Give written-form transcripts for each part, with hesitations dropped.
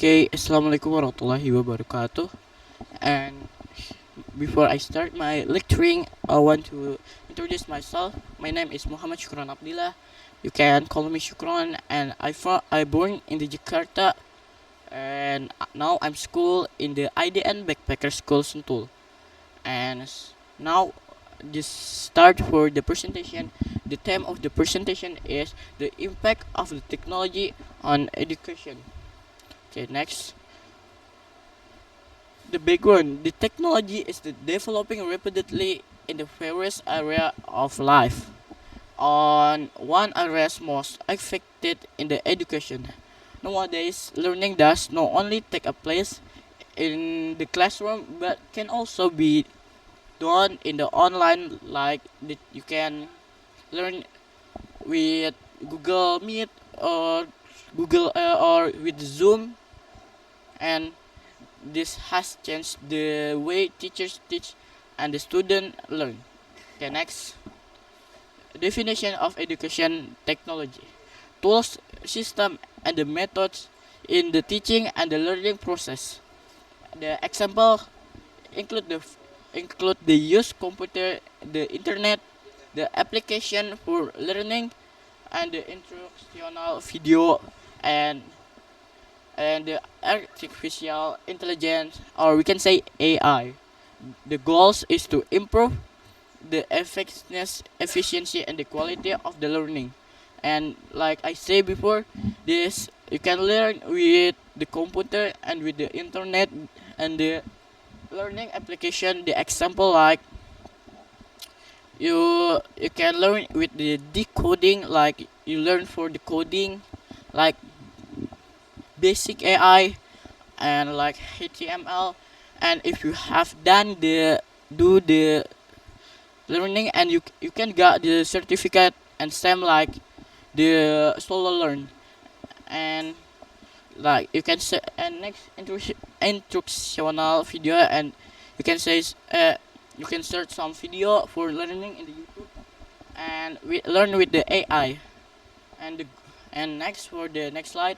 Okay, Assalamualaikum warahmatullahi wabarakatuh. And before I start my lecturing, I want to introduce myself. My name is Muhammad Shukran Abdillah. You can call me Shukran, and I born in the Jakarta, and now I'm school in the IDN Backpacker School Sentul. And now just start for the presentation. The theme of the presentation is the impact of the technology on education. Okay, next. The background, the technology is developing rapidly in the various area of life. On one area most affected in the education. Nowadays, learning does not only take a place in the classroom but can also be done in the online, like you can learn with Google Meet or Google or with Zoom, and this has changed the way teachers teach and the student learn. Okay, next. Definition of education technology. Tools, system, and the methods in the teaching and the learning process. The example include the use computer, the internet, the application for learning, and the instructional video, and the artificial intelligence, or we can say AI. The goals is to improve the effectiveness, efficiency, and the quality of the learning. And like I said before, this you can learn with the computer and with the internet and the learning application. The example like you can learn with the decoding, like you learn for the coding, like basic AI and like HTML. And if you have done the learning, and you can get the certificate and same like the solo learn. And like you can say, and next instructional video, and you can say you can search some video for learning in the YouTube, and we learn with the AI. And next, for the next slide,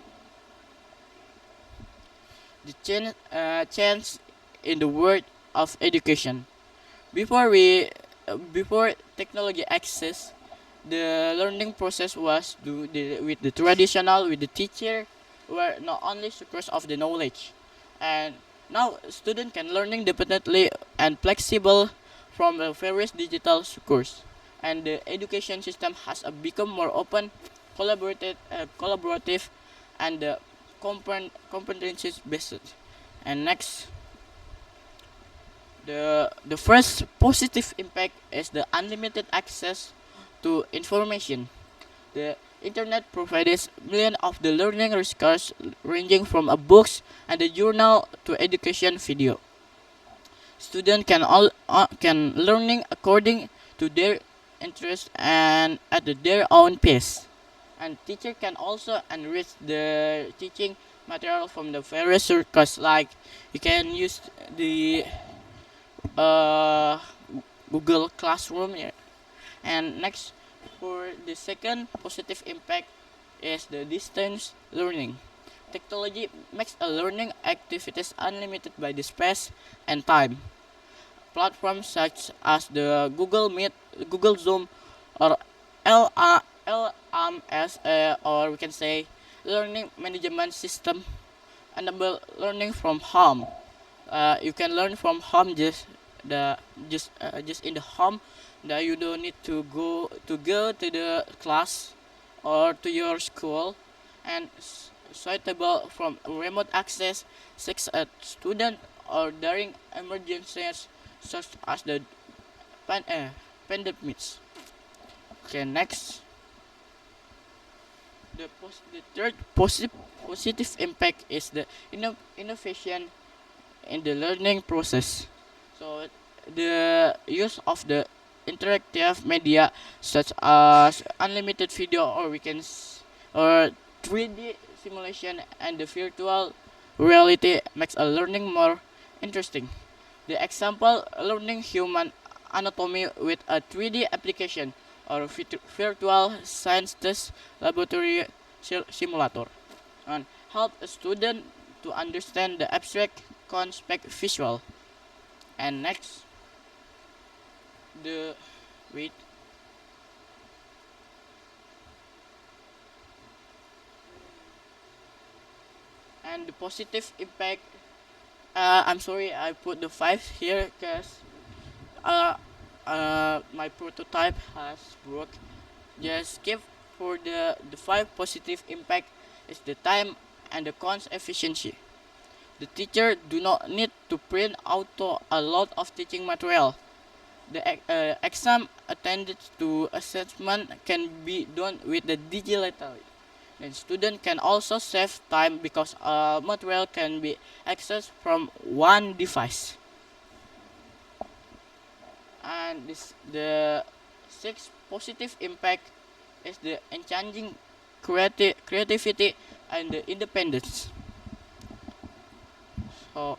the change in the world of education. Before technology access, the learning process was with the traditional, with the teacher, were not only source of the knowledge. And now student can learning independently and flexible from the various digital sources. And the education system has become more open, collaborative, and competencies based. And next, the first positive impact is the unlimited access to information. The internet provides millions of the learning resources ranging from a books and the journal to education video. Students can learning according to their interest and at their own pace. And teacher can also enrich the teaching material from the various sources, like you can use the uh, Google Classroom. Yeah. And next, for the second positive impact is the distance learning. Technology makes a learning activities unlimited by the space and time. Platforms such as the Google Meet, Google Zoom, or LMS, or we can say learning management system, enable learning from home. You can learn from home, the just in the home, that you don't need to go to the class or to your school. And suitable from remote access, such as student or during emergencies such as the pandemics. Okay, next, the third positive impact is the innovation in the learning process. So the use of the interactive media such as unlimited video, or or 3D simulation, and the virtual reality makes a learning more interesting. The example, learning human anatomy with a 3D application or virtual science test laboratory simulator, and help a student to understand the abstract concept visual. And next, the wait and the positive impact. I'm sorry, I put the five here because uh, my prototype has broke. Just skip for the five positive impact is the time and the cons efficiency. The teacher do not need to print out a lot of teaching material. The exam attended to assessment can be done with the digitally. And student can also save time because material can be accessed from one device. And the sixth positive impact is the enhancing creativity and the independence. So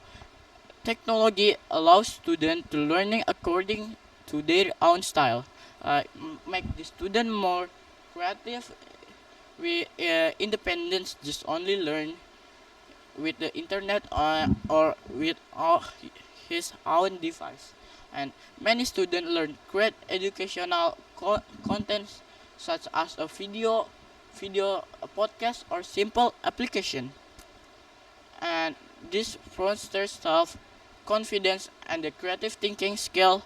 technology allows students to learning according to their own style. Make the student more creative. We independence just only learn with the internet or with his own device. And many students learn create educational contents such as a video, a podcast, or simple application. And this fosters self confidence and the creative thinking skill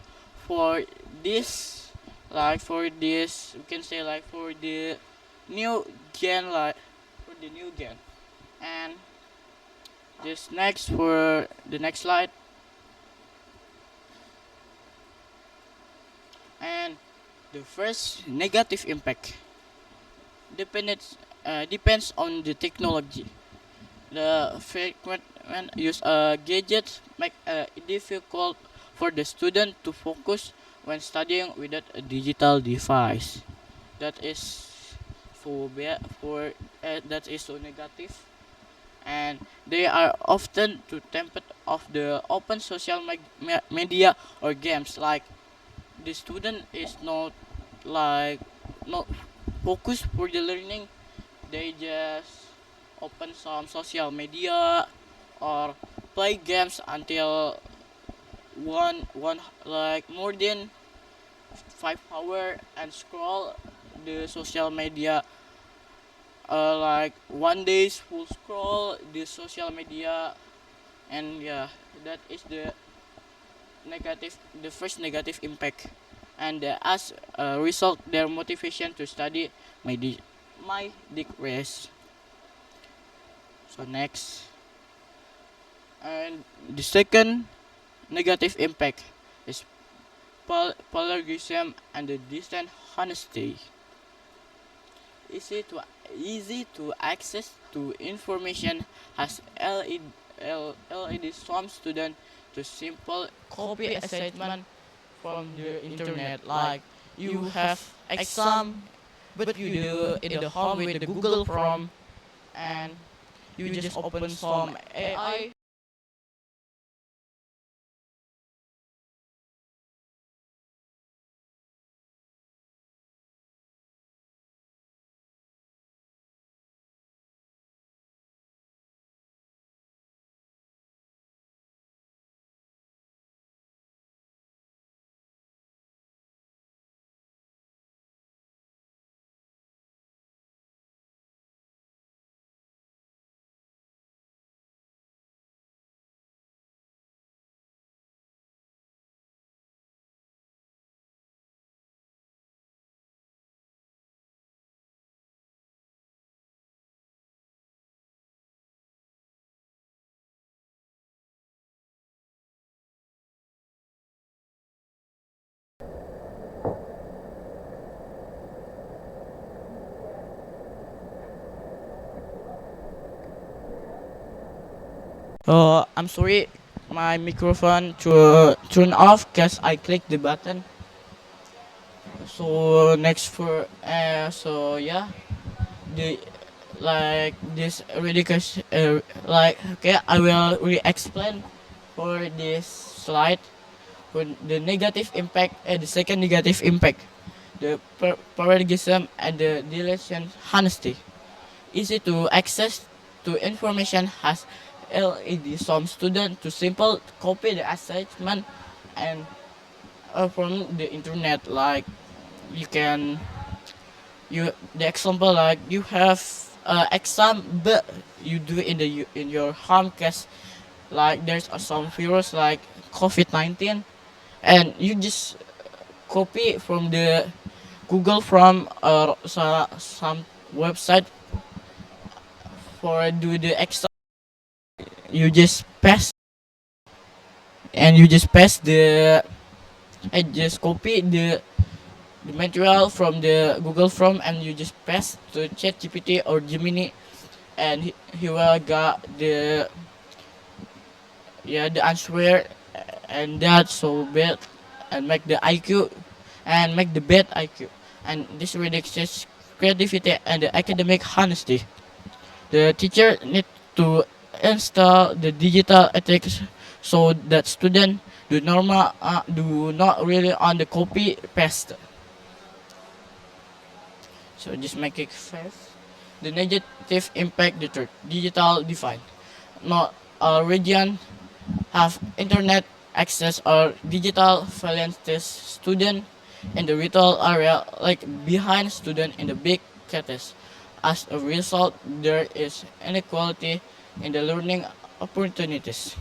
for this we can say like for the new gen and this next for the next slide. And the first negative impact depends on the technology. The frequent use gadgets make it difficult for the student to focus when studying without a digital device. That is that is so negative, and they are often too tempted of the open social media or games. Like the student is like not focused for the learning. They just open some social media or play games until one like more than 5 hour and scroll the social media like one day's full scroll the social media. And yeah, that is the first negative impact. And as a result their motivation to study might decrease. So next, and the second negative impact is plagiarism and the distant honesty. Easy to access to information has led some students to simple copy assignment from the internet. Like you have exam, but you do in the home with the Google Chrome, and you just open some AI. I'm sorry, my microphone to turn off because I clicked the button. So next for so yeah, the like this ridiculous like okay, I will re-explain for this slide for the negative impact. The second negative impact, the paradigm and the deletion honesty. Easy to access to information has LED some students to simple copy the assignment and from the internet. Like you can you the example like you have exam but you do it in your home case, like there's some virus like COVID-19, and you just copy from the Google from some website for do the exam. You just pass and you just pass the and just copy the material from the Google Form and you just pass to ChatGPT or Gemini, and he will got the the answer, and that's so bad and make the IQ and make the bad IQ, and this reduces creativity and the academic honesty. The teacher need to install the digital ethics so that students do not really on the copy paste. So just make it fast. The negative impact the third digital divide. Not all region have internet access or digital fluency. Student in the rural area like behind student in the big cities. As a result, there is inequality in the learning opportunities.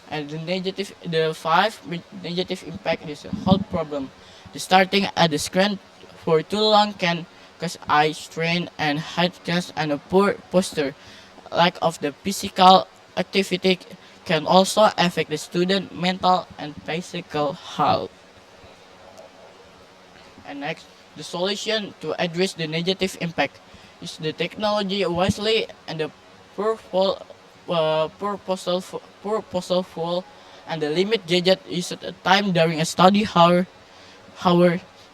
And the negative impact is a health problem. The starting at the screen for too long can cause eye strain and headaches and a poor posture. Lack of the physical activity can also affect the student mental and physical health. And next, the solution to address the negative impact is the technology wisely and the purposeful, purposeful and the limit gadget use at a time during a study hour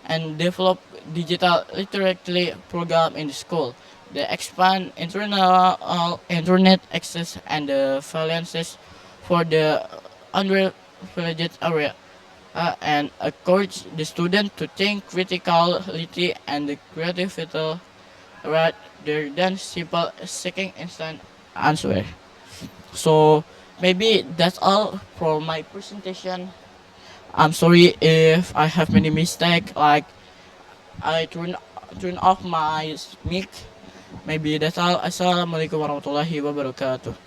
and develop digital literacy program in the school. They expand internet access and the valuances for the underprivileged area, and encourage the student to think critically and creatively rather than simple seeking instant answer. So maybe that's all for my presentation. I'm sorry if I have many mistake, like I turn off my mic. Maybe that's all. Assalamualaikum warahmatullahi wabarakatuh.